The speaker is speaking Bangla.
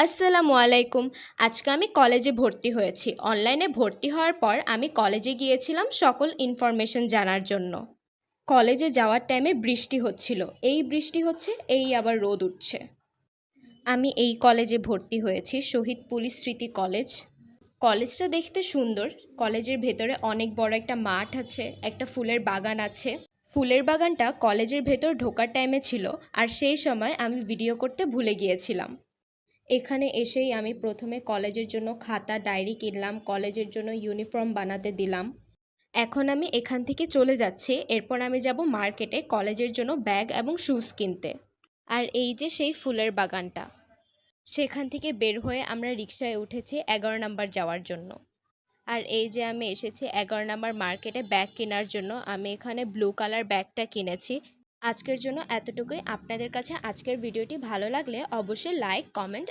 আসসালামু আলাইকুম। আজকে আমি কলেজে ভর্তি হয়েছি। অনলাইনে ভর্তি হওয়ার পর আমি কলেজে গিয়েছিলাম সকল ইনফরমেশন জানার জন্য। কলেজে যাওয়ার টাইমে বৃষ্টি হচ্ছিল। এই বৃষ্টি হচ্ছে, এই আবার রোদ উঠছে। আমি এই কলেজে ভর্তি হয়েছি, শহীদ পুলিশ স্মৃতি কলেজ। কলেজটা দেখতে সুন্দর। কলেজের ভেতরে অনেক বড় একটা মাঠ আছে, একটা ফুলের বাগান আছে। ফুলের বাগানটা কলেজের ভেতর ঢোকার টাইমে ছিল, আর সেই সময় আমি ভিডিও করতে ভুলে গিয়েছিলাম। এখানে এসেই আমি প্রথমে কলেজের জন্য খাতা ডায়েরি কিনলাম, কলেজের জন্য ইউনিফর্ম বানাতে দিলাম। এখন আমি এখান থেকে চলে যাচ্ছি, এরপর আমি যাব মার্কেটে কলেজের জন্য ব্যাগ এবং শুজ কিনতে। আর এই যে সেই ফুলের বাগানটা, সেখান থেকে বের হয়ে আমরা রিকশায় উঠেছি 11 নম্বর যাওয়ার জন্য। আর এই যে আমি এসেছি 11 নম্বর মার্কেটে ব্যাগ কেনার জন্য। আমি এখানে ব্লু কালার ব্যাগটা কিনেছি। আজকের জন্য এতটুকুই। আপনাদের কাছে আজকের ভিডিওটি ভালো লাগলে অবশ্যই লাইক, কমেন্ট